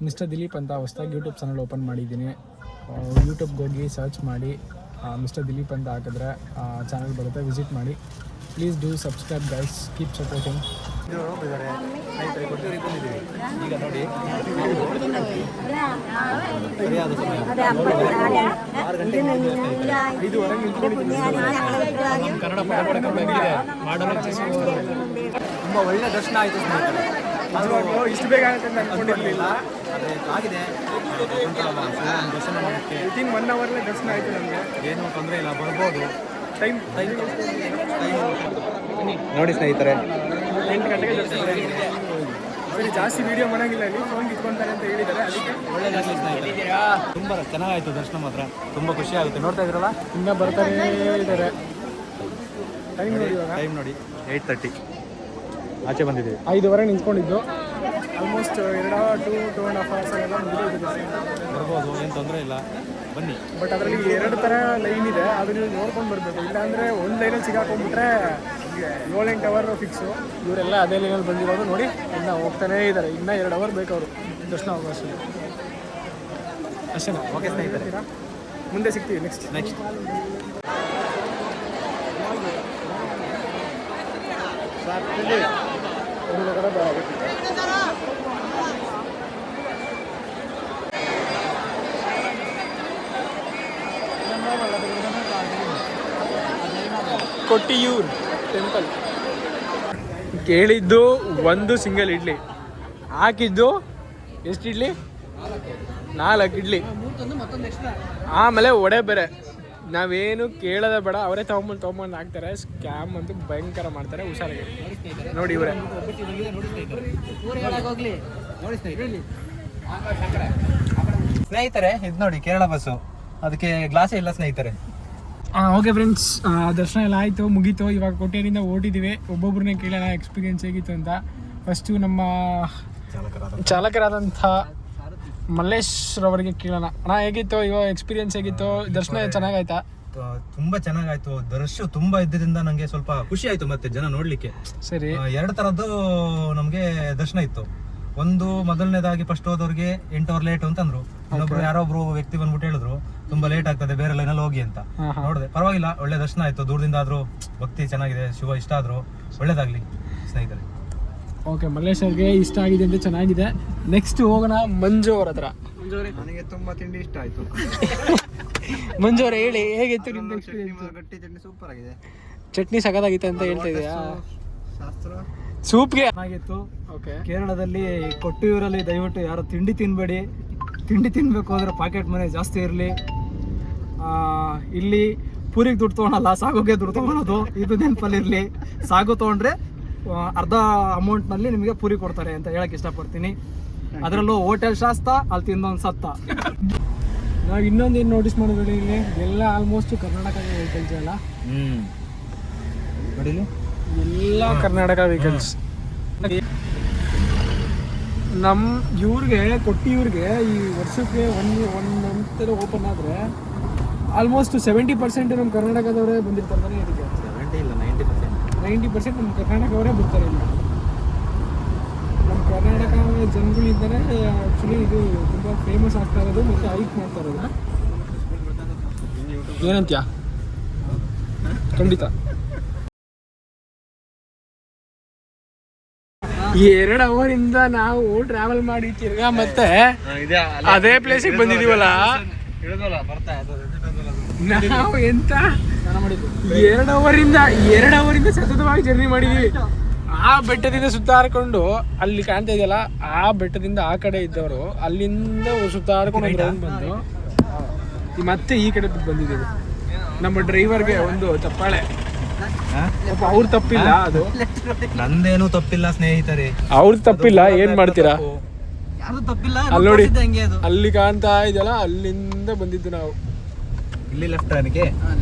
Mister Dilip ಅಂತ ಹೊಸದಾಗಿ YouTube channel open ಮಾಡಿದ್ದೀನಿ. ಯೂಟ್ಯೂಬ್ಗೆ ಹೋಗಿ ಸರ್ಚ್ ಮಾಡಿ ಮಿಸ್ಟರ್ ದಿಲೀಪ್ ಅಂತ ಹಾಕಿದ್ರೆ ಚಾನಲ್ ಬರುತ್ತೆ, ವಿಸಿಟ್ ಮಾಡಿ. Please do subscribe guys, keep supporting. ಈಗ ನೋಡಿ ಕನ್ನಡ ತುಂಬ ಒಳ್ಳೆ ದರ್ಶನ ಆಯಿತು ಸ್ನೇಹಿತರೆ. ಇಷ್ಟು ಬೇಗ ಆಗುತ್ತೆ ಅಂತ ಅನ್ಕೊಂಡಿರಲಿಲ್ಲ. ಅದೇ ಆಗಿದೆ ದರ್ಶನ ಮಾಡೋಕ್ಕೆ ವಿತಿನ್ 1 ಅವರ್ಲೇ ದರ್ಶನ ಆಯಿತು ನಮಗೆ. ಏನೂ ತೊಂದರೆ ಇಲ್ಲ, ಬರ್ಬೋದು. ಟೈಮ್ ನೋಡಿ ಸ್ನೇಹಿತರೆ, 8 ಗಂಟೆಗೆ ದರ್ಶನ. ಸರಿ, ಜಾಸ್ತಿ ವೀಡಿಯೋ ಮಾಡೋಂಗಿಲ್ಲ, ಇಲ್ಲಿ ಫೋನ್ ಇಟ್ಕೊತಾರೆ ಅಂತ ಹೇಳಿದ್ದಾರೆ, ಅದಕ್ಕೆ ಒಳ್ಳೆಯದಾಗಲಿ ಸ್ನೇಹಿತರೆ. ತುಂಬ ಚೆನ್ನಾಗಾಯಿತು ದರ್ಶನ, ಮಾತ್ರ ತುಂಬ ಖುಷಿ ಆಗುತ್ತೆ. ನೋಡ್ತಾ ಇದ್ರಲ್ಲ, ಇನ್ನೂ ಬರ್ತಾನೇ ಇದ್ದಾರೆ. ಟೈಮ್ ನೋಡಿ, ಟೈಮ್ ನೋಡಿ 8:30 ಆಚೆ ಬಂದಿದ್ದೀವಿ. 5:15 ನಿಂತ್ಕೊಂಡಿದ್ದು. ಆಲ್ಮೋಸ್ಟ್ 2.5 ಅವರ್ಸ್ ಎಲ್ಲ ಮುಗಿದೋಗಿದೆ. ಬರ್ಬೋದು, ಏನು ತೊಂದರೆ ಇಲ್ಲ, ಬನ್ನಿ. ಬಟ್ ಅದರಲ್ಲಿ 2 ಥರ ಲೈನ್ ಇದೆ, ಅದನ್ನು ನೋಡ್ಕೊಂಡು ಬರಬೇಕು. ಇಲ್ಲಾಂದರೆ ಒಂದು ಲೈನಲ್ಲಿ ಸಿಗಾಕೊಂಡ್ಬಿಟ್ರೆ 7-8 ಅವರ್ ಫಿಕ್ಸು. ಇವರೆಲ್ಲ ಅದೇ ಲೈನಲ್ಲಿ ಬಂದಿರೋದು ನೋಡಿ, ಇನ್ನೂ ಹೋಗ್ತಾನೇ ಇದ್ದಾರೆ. ಇನ್ನೂ 2 ಅವರ್ ಬೇಕು ಅವರು ದರ್ಶನ ಅವಕಾಶ. ಅಷ್ಟೇ. ಓಕೆ ಸ್ನೇಹಿತರೆ, ಮುಂದೆ ಸಿಗ್ತೀವಿ ನೆಕ್ಸ್ಟ್. ಕೊಟ್ಟಿಯೂರ್ ಟೆಂಪಲ್. ಕೇಳಿದ್ದು 1 ಸಿಂಗಲ್ ಇಡ್ಲಿ, ಹಾಕಿದ್ದು ಎಷ್ಟು ಇಡ್ಲಿ? 4 ಇಡ್ಲಿ, ಆಮೇಲೆ ವಡೆ ಬೇರೆ. ನಾವೇನು ಕೇಳೋದ ಬೇಡ, ಅವರೇ ತೊಗೊಂಬಂದು ಹಾಕ್ತಾರೆ. ಸ್ಕ್ಯಾಮ್ ಅಂತೂ ಭಯಂಕರ ಮಾಡ್ತಾರೆ, ಹುಷಾರಾಗಿ ನೋಡಿ. ಇವರೇ ಸ್ನೇಹಿತರೆ, ಇದು ನೋಡಿ ಕೇರಳ ಬಸ್ಸು, ಅದಕ್ಕೆ ಗ್ಲಾಸೇ ಇಲ್ಲ ಸ್ನೇಹಿತರೆ. ಓಕೆ ಫ್ರೆಂಡ್ಸ್, ದರ್ಶನ ಎಲ್ಲ ಆಯಿತು, ಮುಗೀತು. ಇವಾಗ ಕೊಟ್ಟಿಯಿಂದ ಓಟಿದ್ದೀವಿ. ಒಬ್ಬೊಬ್ಬರನ್ನೇ ಕೇಳೋಣ ಎಕ್ಸ್ಪೀರಿಯೆನ್ಸ್ ಹೇಗಿತ್ತು ಅಂತ. ಫಸ್ಟು ನಮ್ಮ ಚಾಲಕರಾದಂಥ ಮಲ್ಲೇಶ್ ರವರಿಗೆ ಕೇಳೋಣ. ಅಣ್ಣ, ಹೇಗಿತ್ತು ಇವಾಗ ಎಕ್ಸ್ಪೀರಿಯೆನ್ಸ್? ಹೇಗಿತ್ತು ದರ್ಶನ? ಚೆನ್ನಾಗಾಯ್ತಾ? ತುಂಬ ಚೆನ್ನಾಗಾಯ್ತು. ರಶ್ ತುಂಬ ಇದ್ದಿದ್ದರಿಂದ ನನಗೆ ಸ್ವಲ್ಪ ಖುಷಿ ಆಯಿತು ಮತ್ತೆ ಜನ ನೋಡಲಿಕ್ಕೆ. ಸರಿ, 2 ಥರದ್ದು ನಮಗೆ ದರ್ಶನ ಇತ್ತು. ಒಂದು ಮೊದಲನೇದಾಗಿ ಫಸ್ಟ್ ಹೋದವ್ರಿಗೆ 8 ಅವರ್ ಲೇಟ್ ಅಂತಂದ್ರು. ಇನ್ನೊಬ್ರು ಯಾರೊಬ್ರು ವ್ಯಕ್ತಿ ಬಂದ್ಬಿಟ್ಟು ಹೇಳಿದ್ರು ತುಂಬಾ ಲೇಟ್ ಆಗ್ತದೆ, ಬೇರೆ ಲೈನಲ್ಲಿ ಹೋಗಿ ಅಂತ. ನೋಡಿದೆ, ಪರವಾಗಿಲ್ಲ, ಒಳ್ಳೆ ದರ್ಶನ ಆಯ್ತು. ದೂರದಿಂದ ಆದ್ರೂ ಭಕ್ತಿ ಚೆನ್ನಾಗಿದೆ, ಶಿವ ಇಷ್ಟ ಆದ್ರು ಒಳ್ಳೇದಾಗ್ಲಿ ಸ್ನೇಹಿತರೆ. ಓಕೆ, ಮಲ್ಲೇಶ್ ಅವ್ರಿಗೆ ಇಷ್ಟ ಆಗಿದೆ ಅಂತ ಚೆನ್ನಾಗಿದೆ. ನೆಕ್ಸ್ಟ್ ಹೋಗೋಣ ಮಂಜು ಅವ್ರ ಹತ್ರ. ನನಗೆ ತುಂಬಾ ತಿಂಡಿ ಇಷ್ಟ ಆಯ್ತು. ಮಂಜು ಅವ್ರೆ, ಹೇಳಿ ಹೇಗಿತ್ತು ನಿಮ್ಮ ಎಕ್ಸ್ಪೀರಿಯನ್ಸ್? ಗಟ್ಟಿ ಚಟ್ನಿ ಸೂಪರ್ ಆಗಿದೆ. ಚಟ್ನಿ ಸಖತ್ತಾಗಿತ್ತು ಅಂತ ಹೇಳ್ತಾ ಇದೆಯಾ? ಶಾಸ್ತ್ರ ಸೂಪ್ಗೆ ಚೆನ್ನಾಗಿತ್ತು. ಓಕೆ, ಕೇರಳದಲ್ಲಿ ಕೊಟ್ಟಿಯೂರಲ್ಲಿ ದಯವಿಟ್ಟು ಯಾರು ತಿಂಡಿ ತಿನ್ಬೇಡಿ. ತಿಂಡಿ ತಿನ್ಬೇಕು ಅಂದ್ರೆ ಪಾಕೆಟ್ ಮನೆ ಜಾಸ್ತಿ ಇರಲಿ. ಇಲ್ಲಿ ಪೂರಿಗೆ ದುಡ್ಡು ತೊಗೊಳಲ್ಲ, ಸಾಗುಗೆ ದುಡ್ಡು ತೊಗೊಳೋದು, ಇದು ನೆನಪಲ್ಲಿರಲಿ. ಸಾಗು ತೊಗೊಂಡ್ರೆ ಅರ್ಧ ಅಮೌಂಟ್ನಲ್ಲಿ ನಿಮಗೆ ಪೂರಿ ಕೊಡ್ತಾರೆ ಅಂತ ಹೇಳಕ್ಕೆ ಇಷ್ಟಪಡ್ತೀನಿ. ಅದರಲ್ಲೂ ಹೋಟೆಲ್ ಶಾಸ್ತ್ರ, ಅಲ್ಲಿ ತಿಂದೊಂದು ಸತ್ತ. ನಾವು ಇನ್ನೊಂದೇನು ನೋಟಿಸ್ ಮಾಡಿದ್ರೆ, ಇಲ್ಲಿ ಎಲ್ಲ ಆಲ್ಮೋಸ್ಟ್ ಕರ್ನಾಟಕ ವೆಹಿಕಲ್ಸ್ ಎಲ್ಲ ನೋಡಿಲಿ, ಎಲ್ಲ ಕರ್ನಾಟಕ ವೆಹಿಕಲ್ಸ್. ನಮ್ಮ ಇವ್ರಿಗೆ ಕೊಟ್ಟಿಯೂರಿಗೆ ಈ ವರ್ಷಕ್ಕೆ ಒಂದು ಮಂತ್ ಓಪನ್ ಆದರೆ ಆಲ್ಮೋಸ್ಟ್ 70% ನಮ್ಮ ಕರ್ನಾಟಕದವರೇ ಬಂದಿರ್ತಾರೆ. ಇದಕ್ಕೆ 70 ಇಲ್ಲ 90% ನಮ್ಮ ಕರ್ನಾಟಕವರೇ ಬರ್ತಾರೆ. ಇಲ್ಲಿ ನಮ್ಮ ಕರ್ನಾಟಕ ಜನಗಳಿಂದಲೇ ಆ್ಯಕ್ಚುಲಿ ಇದು ತುಂಬ ಫೇಮಸ್ ಆಗ್ತಾ ಇರೋದು ಮತ್ತು ಹೈಕ್ ಮಾಡ್ತಾ ಇರೋದು. ಏನಂತ್ಯಾ? ಖಂಡಿತ 2 ಅವರಿಂದ ನಾವು ಟ್ರಾವೆಲ್ ಮಾಡಿ ತಿರ್ಗಾ ಮತ್ತೆ ಅದೇ ಪ್ಲೇಸಿಗೆ ಬಂದಿದೀವಲ್ಲ. ನಾವು ಎಂತ 2 ಅವರಿಂದ ಸತತವಾಗಿ ಜರ್ನಿ ಮಾಡಿದೀವಿ. ಆ ಬೆಟ್ಟದಿಂದ ಸುತ್ತಾಡ್ಕೊಂಡು ಅಲ್ಲಿ ಕಾಣ್ತಾ ಇದೆಯಲ್ಲ, ಆ ಬೆಟ್ಟದಿಂದ ಆ ಕಡೆ ಇದ್ದವರು ಅಲ್ಲಿಂದ ಸುತ್ತಾಡ್ಕೊಂಡು ಬಂದು ಮತ್ತೆ ಈ ಕಡೆ ಬಂದಿದ್ದೀವಿ. ನಮ್ಮ ಡ್ರೈವರ್ಗೆ ಒಂದು ಚಪ್ಪಾಳೆ. ಅವ್ರ ತಪ್ಪಿಲ್ಲ, ಅದು ನಂದೇನು ತಪ್ಪಿಲ್ಲ ಸ್ನೇಹಿತರೆ, ಅವ್ರ ತಪ್ಪಿಲ್ಲ. ಏನ್ ಮಾಡ್ತೀರಾ? ಯಾರು ತಪ್ಪಿಲ್ಲ. ಅಲ್ಲಿ ನೋಡಿ, ಅಲ್ಲಿ ಕಾಣ್ತಾ ಇದೆಯಲ್ಲ, ಅಲ್ಲಿಂದ ಬಂದಿದ್ದು ನಾವು. ಇಲ್ಲಿ ಲೆಫ್ಟ್ ಟರ್ನ್ಗೆ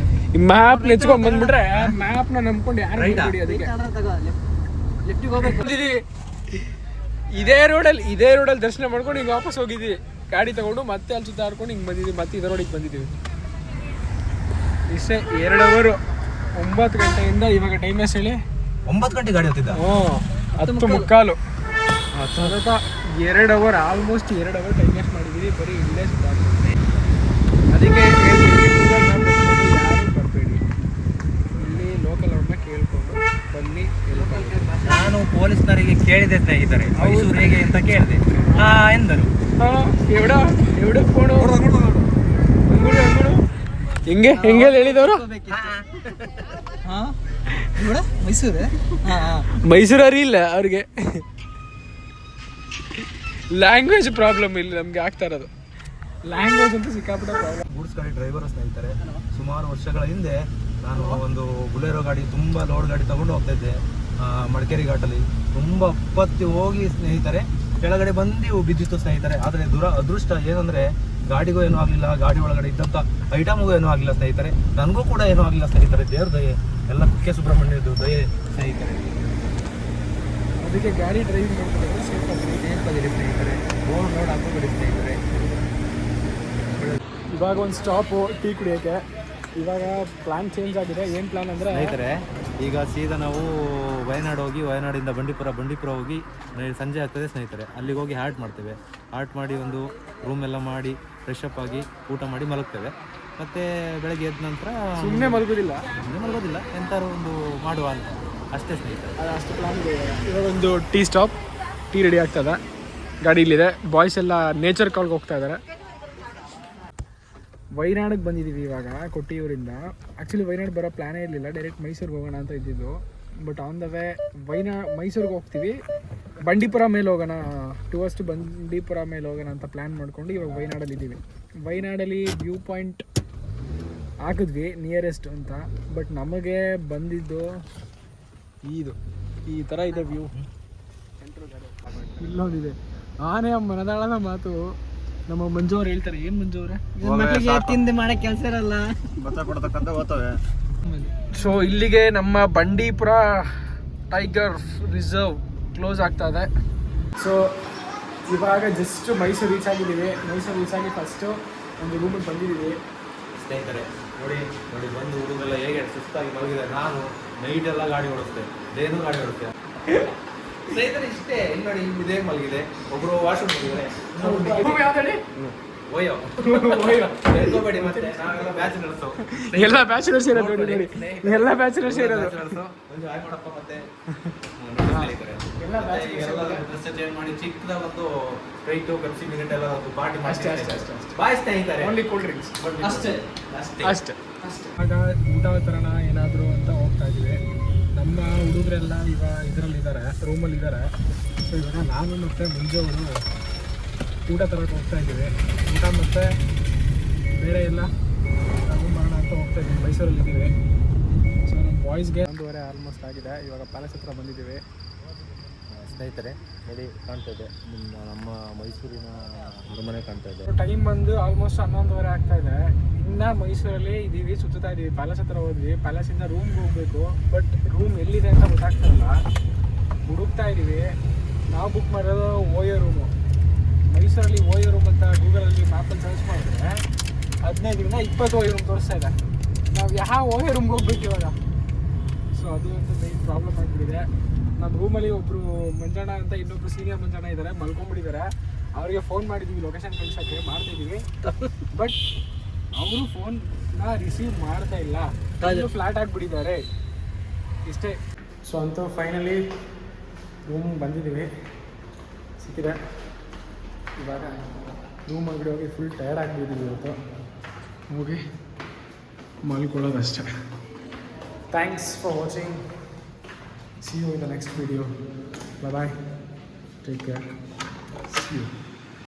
ಈ ಮ್ಯಾಪ್ ನೆಚ್ಕೊಂಡ್ ಬಂದ್ಬಿಟ್ರೆ ಮ್ಯಾಪ್ ನ ನಂಬ್ಕೊಂಡು ಯಾರು ನೋಡಿ. ಅದಕ್ಕೆ ಇದೇ ರೋಡಲ್ಲಿ ದರ್ಶನ ಮಾಡ್ಕೊಂಡು ಹಿಂಗೆ ವಾಪಸ್ ಹೋಗಿದ್ವಿ. ಗಾಡಿ ತಗೊಂಡು ಮತ್ತೆ ಅಲ್ಲಿ ಸುತ್ತಾಡ್ಕೊಂಡು ಹಿಂಗೆ ಬಂದಿದ್ವಿ. ಮತ್ತೆ ಇದೇ ರೋಡಿಗೆ ಬಂದಿದ್ದೀವಿ. ಇಷ್ಟೇ 2 ಅವರ್. 9 ಗಂಟೆಯಿಂದ ಇವಾಗ ಟೈಮ್ ಎಷ್ಟು ಹೇಳಿ? 9 ಗಂಟೆ ಗಾಡಿ ಹತ್ತಿದ್ದ. 10:15 ಸತತ 2 hour almost 2 hour time waste ಮಾಡಿದ್ದೀವಿ ಬರೀ ಇಲ್ಲೇ ಸುತ್ತಾಡ್ತೀವಿ. ಅದಕ್ಕೆ ಗೂಗಲ್ ಮ್ಯಾಪ್ ಎತ್ಕೊಂಡು ಯಾರು ಬರಬೇಡಿ, ಇಲ್ಲಿ ಲೋಕಲ್ ಅವ್ರನ್ನ ಕೇಳ್ಕೊಂಡು ಬನ್ನಿ. ನಾನು ಪೊಲೀಸ್ನರಿಗೆ ಕೇಳಿದೆ ಸ್ನೇಹಿತರೆ ಮೈಸೂರು ಹೇಗೆ ಅಂತ ಕೇಳಿದೆ, ಎಂದರು ಎവിടെ ಫೋನು ಹೆಂಗೆ ಹೆಂಗೆ ಹೇಳಿದವರು ಮೈಸೂರು ಅರಿಯಿಲ್ಲ ಅವ್ರಿಗೆ. ಲ್ಯಾಂಗ್ವೇಜ್ ಪ್ರಾಬ್ಲಮ್ ಇಲ್ಲಿ ನಮ್ಗೆ ಆಗ್ತಾ ಇರೋದು. ಲ್ಯಾಂಗ್ವೇಜ್ ಅಂತ ಸಿಕ್ಕಾಪಟ್ಟೆ ಪ್ರಾಬ್ಲಮ್. ಗೂಡ್ಸ್ ಗಾಡಿ ಡ್ರೈವರ್ ಸ್ನೇಹಿತರೆ, ಸುಮಾರು ವರ್ಷಗಳ ಹಿಂದೆ ನಾನು ಒಂದು ಬುಲೆರೋ ಗಾಡಿ ತುಂಬ ಲೋಡ್ ಗಾಡಿ ತಗೊಂಡು ಹೋಗ್ತಾ ಇದ್ದೆ ಮಡಿಕೇರಿ ಘಾಟಲ್ಲಿ. ತುಂಬ ಉಪ್ಪತ್ತಿ ಹೋಗಿ ಸ್ನೇಹಿತರೆ ಕೆಳಗಡೆ ಬಂದು ಬಿದ್ದಿತ್ತು ಸ್ನೇಹಿತರೆ. ಆದರೆ ಅದೃಷ್ಟ ಏನಂದರೆ ಗಾಡಿಗೂ ಏನೂ ಆಗಲಿಲ್ಲ, ಗಾಡಿ ಒಳಗಡೆ ಇದ್ದಂಥ ಐಟಮ್ಗೂ ಏನೂ ಆಗಲಿಲ್ಲ ಸ್ನೇಹಿತರೆ, ನನಗೂ ಕೂಡ ಏನೂ ಆಗಲಿಲ್ಲ ಸ್ನೇಹಿತರೆ. ದೇವ್ರ ದಯೆ, ಎಲ್ಲ ಕುಕ್ಕೆ ಸುಬ್ರಹ್ಮಣ್ಯದ್ದು ದಯೆ ಸ್ನೇಹಿತರೆ. ಅದಕ್ಕೆ ಗಾಡಿ ಡ್ರೈವಿಂಗ್ ಮಾಡ್ತಾರೆ ಸೇಫಾಗಿರಿ ಸ್ನೇಹಿತರೆ, ರೋಡ್ ಹಾಕೋಬೇಡಿ ಸ್ನೇಹಿತರೆ. ಇವಾಗ ಒಂದು ಸ್ಟಾಪು ಟೀ ಕುಡಿಯೋಕ್ಕೆ. ಇವಾಗ ಪ್ಲಾನ್ ಚೇಂಜ್ ಆಗಿದೆ. ಏನು ಪ್ಲಾನ್ ಅಂದರೆ ಸ್ನೇಹಿತರೆ, ಈಗ ಸೀದಾ ನಾವು ವಯನಾಡು ಹೋಗಿ, ವಯನಾಡಿಂದ ಬಂಡೀಪುರ ಹೋಗಿ ಸಂಜೆ ಆಗ್ತದೆ ಸ್ನೇಹಿತರೆ. ಅಲ್ಲಿಗೆ ಹೋಗಿ ಹಾಲ್ಟ್ ಮಾಡ್ತೇವೆ. ಹಾಲ್ಟ್ ಮಾಡಿ ಒಂದು ರೂಮ್ ಎಲ್ಲ ಮಾಡಿ ಫ್ರೆಶ್ ಅಪ್ ಆಗಿ ಊಟ ಮಾಡಿ ಮಲಗ್ತೇವೆ. ಮತ್ತು ಬೆಳಗ್ಗೆ ಎದ್ದ ನಂತರ ಸುಮ್ಮನೆ ಮಲಗೋದಿಲ್ಲ, ಎಂತಾರು ಒಂದು ಮಾಡುವ ಅಂತ ಅಷ್ಟೇ ಸ್ನೇಹಿತರೆ. ಅಷ್ಟು ಪ್ಲಾನ್ ಇದೆ. ಇವಾಗ ಒಂದು ಟೀ ಸ್ಟಾಪ್, ಟೀ ರೆಡಿ ಆಗ್ತದೆ, ಗಾಡಿ ಇಲ್ಲಿದೆ. ಬಾಯ್ಸ್ ಎಲ್ಲ ನೇಚರ್ ಕಾಲ್ಗೆ ಹೋಗ್ತಾ ಇದ್ದಾರೆ. ವಯನಾಡಿಗೆ ಬಂದಿದ್ದೀವಿ ಇವಾಗ ಕೊಟ್ಟಿಯೂರಿಂದ. ಆ್ಯಕ್ಚುಲಿ ವಯನಾಡು ಬರೋ ಪ್ಲ್ಯಾನೇ ಇರಲಿಲ್ಲ, ಡೈರೆಕ್ಟ್ ಮೈಸೂರಿಗೆ ಹೋಗೋಣ ಅಂತ ಇದ್ದಿದ್ದು. ಬಟ್ ಆನ್ ದ ವೇ ಮೈಸೂರಿಗೆ ಹೋಗ್ತೀವಿ, ಬಂಡೀಪುರ ಮೇಲೆ ಹೋಗೋಣ, ಟುವರ್ಸ್ಟ್ ಬಂಡೀಪುರ ಮೇಲೆ ಹೋಗೋಣ ಅಂತ ಪ್ಲ್ಯಾನ್ ಮಾಡ್ಕೊಂಡು ಇವಾಗ ವಯನಾಡಲ್ಲಿ ಇದ್ದೀವಿ. ವಯನಾಡಲ್ಲಿ ವ್ಯೂ ಪಾಯಿಂಟ್ ಹಾಕಿದ್ವಿ ನಿಯರೆಸ್ಟ್ ಅಂತ. ಬಟ್ ನಮಗೆ ಬಂದಿದ್ದು ಈ ಥರ ಇದೆ ವ್ಯೂ. ಇಲ್ಲೊಂದಿದೆ ಆನೆ ಮನದಾಳದ ಮಾತು. ನಮ್ಮ ಮಂಜು ಅವ್ರು ಹೇಳ್ತಾರೆ, ಏನು ಮಂಜು ಅವರೇ, ತಿಂದು ಮಾಡೋ ಕೆಲಸ ಇರಲ್ಲ, ಸೊ ಇಲ್ಲಿಗೆ ನಮ್ಮ ಬಂಡೀಪುರ ಟೈಗರ್ ರಿಸರ್ವ್ ಕ್ಲೋಸ್ ಆಗ್ತಾ ಇದೆ. ಸೊ ಇವಾಗ ಜಸ್ಟ್ ಮೈಸೂರು ರೀಚ್ ಆಗಿದ್ದೀವಿ. ಮೈಸೂರು ರೀಚ್ ಆಗಿ ಫಸ್ಟು ಒಂದು ರೂಮಿಗೆ ಬಂದಿದ್ದೀವಿ ಸ್ನೇಹಿತರೆ. ನೋಡಿ ಬಂದು ಹುಡುಗೆಲ್ಲ ಹೇಗೆ ಸುಸ್ತಾಗಿ ಮಲಗಿದೆ. ನಾನು ನೈಟ್ ಎಲ್ಲ ಗಾಡಿ ಓಡಿಸ್ತೆ, ಡೇನು ಗಾಡಿ ಓಡಿಸ್ತೆ ಸ್ನೇಹಿತರೆ. ಇಷ್ಟೇ ಇಲ್ಲಿ ನೋಡಿ, ಇದೇ ಮಲಗಿದೆ. ಒಬ್ರು ವಾಶ್ರೂಮ್ ಹೋಗಿದ್ದಾರೆ, ಎಲ್ಲ ಬ್ಯಾಚುಲರ್ಸ್ ಇರೋದು ನೋಡಿ, ಎಲ್ಲ ಬ್ಯಾಚುಲರ್ಸ್ ಇರೋದು. ಮಾಡಿ ಚಿಕ್ಕದಾಗ ಒಂದು ಸ್ಟ್ರೈಟ್ ಪೆಪ್ಸಿ ಮಿನಿಟ್ ಎಲ್ಲ ಒಂದು ಪಾರ್ಟಿ ಅಷ್ಟೇ ಬಾಯ್ ಸ್ನೇಹಿತರೆ. ಓನ್ಲಿ ಕೂಲ್ ಡ್ರಿಂಕ್ಸ್ ಅಷ್ಟೇ. ಆಗ ಊಟ ತರೋಣ ಏನಾದರೂ ಅಂತ ಹೋಗ್ತಾ ಇದ್ದೀವಿ. ನಮ್ಮ ಹುಡುಗರೆಲ್ಲ ಇವಾಗ ಇದರಲ್ಲಿದ್ದಾರೆ, ರೂಮಲ್ಲಿದ್ದಾರೆ. ಸೊ ಇವಾಗ ನಾನು ಮತ್ತು ಮಂಜು ಅವರು ಊಟ ತರೋಕ್ಕೆ ಹೋಗ್ತಾ ಇದ್ದೀವಿ. ಊಟ ಮತ್ತು ಬೇರೆ ಎಲ್ಲ ನಾವು ಮಾಡೋಣ ಅಂತ ಹೋಗ್ತಾ ಇದ್ದೀವಿ. ಮೈಸೂರಲ್ಲಿದ್ದೀವಿ. ಸೊ ನಮ್ಮ ಬಾಯ್ಸ್ಗೆ 1:30 ಆಲ್ಮೋಸ್ಟ್ ಆಗಿದೆ. ಇವಾಗ ಪ್ಯಾಲೇಸ್ ಹತ್ರ ಬಂದಿದ್ದೀವಿ ಸ್ನೇಹಿತರೆ. ನೋಡಿ ಕಾಣ್ತಾ ಇದೆ ನಮ್ಮ ಮೈಸೂರಿನ ಅರಮನೆ ಕಾಣ್ತಾ ಇದೆ. ಟೈಮ್ ಬಂದು ಆಲ್ಮೋಸ್ಟ್ 11:30 ಆಗ್ತಾ ಇದೆ. ಇನ್ನು ಮೈಸೂರಲ್ಲಿ ಇದ್ದೀವಿ, ಸುತ್ತಾ ಇದ್ದೀವಿ. ಪ್ಯಾಲೇಸ್ ಹತ್ರ ಹೋದ್ವಿ, ಪ್ಯಾಲೇಸಿಂದ ರೂಮ್ಗೆ ಹೋಗಬೇಕು. ಬಟ್ ರೂಮ್ ಎಲ್ಲಿದೆ ಅಂತ ಗೊತ್ತಾಗ್ತಾ ಇಲ್ಲ, ಹುಡುಕ್ತಾ ಇದ್ದೀವಿ. ನಾವು ಬುಕ್ ಮಾಡೋದು ಓಯೋ ರೂಮು. ಮೈಸೂರಲ್ಲಿ ಓಯೋ ರೂಮ್ ಅಂತ ಗೂಗಲಲ್ಲಿ ಮ್ಯಾಪಲ್ಲಿ ಸರ್ಚ್ ಮಾಡಿದ್ರೆ 15 20 ಓಯೋ ರೂಮ್ ತೋರಿಸ್ತಾ ಇದೆ. ನಾವು ಯಾವ ಓಯೋ ರೂಮ್ಗೆ ಹೋಗ್ಬೇಕು ಇವಾಗ? ಸೊ ಅದು ಒಂದು ಮೇನ್ ಪ್ರಾಬ್ಲಮ್ ಆಗಿಬಿಟ್ಟಿದೆ. ನಮ್ಮ ರೂಮಲ್ಲಿ ಒಬ್ಬರು ಮಂಜಣ್ಣ ಅಂತ ಇನ್ನೊಬ್ರು ಸೀನಿಯರ್ ಮಂಜಣ್ಣ ಇದ್ದಾರೆ, ಮಲ್ಕೊಂಡ್ಬಿಟ್ಟಿದ್ದಾರೆ. ಅವರಿಗೆ ಫೋನ್ ಮಾಡಿದ್ದೀವಿ ಲೊಕೇಶನ್ ಕಳ್ಸೋಕ್ಕೆ, ಮಾಡ್ತಾಯಿದ್ದೀವಿ. ಬಟ್ ಅವರು ಫೋನ್ನ ರಿಸೀವ್ ಮಾಡ್ತಾ ಇಲ್ಲ, ಫ್ಲಾಟ್ ಆಗಿಬಿಟ್ಟಿದ್ದಾರೆ. ಇಷ್ಟೇ. ಸೊ ಅಂತೂ ಫೈನಲಿ ರೂಮ್ ಬಂದಿದ್ದೀವಿ, ಸಿಕ್ಕಿದೆ. ಇವಾಗ ರೂಮ್ ಒಳಗಡೆ ಹೋಗಿ ಫುಲ್ ಟಯರ್ಡ್ ಆಗಿಬಿಟ್ಟಿದ್ದೀವಿ. ಇವತ್ತು ಹೋಗಿ ಮಲ್ಕೊಳ್ಳೋದಷ್ಟೇ. Thanks for watching. See you in the next video. Bye bye. Take care. See you.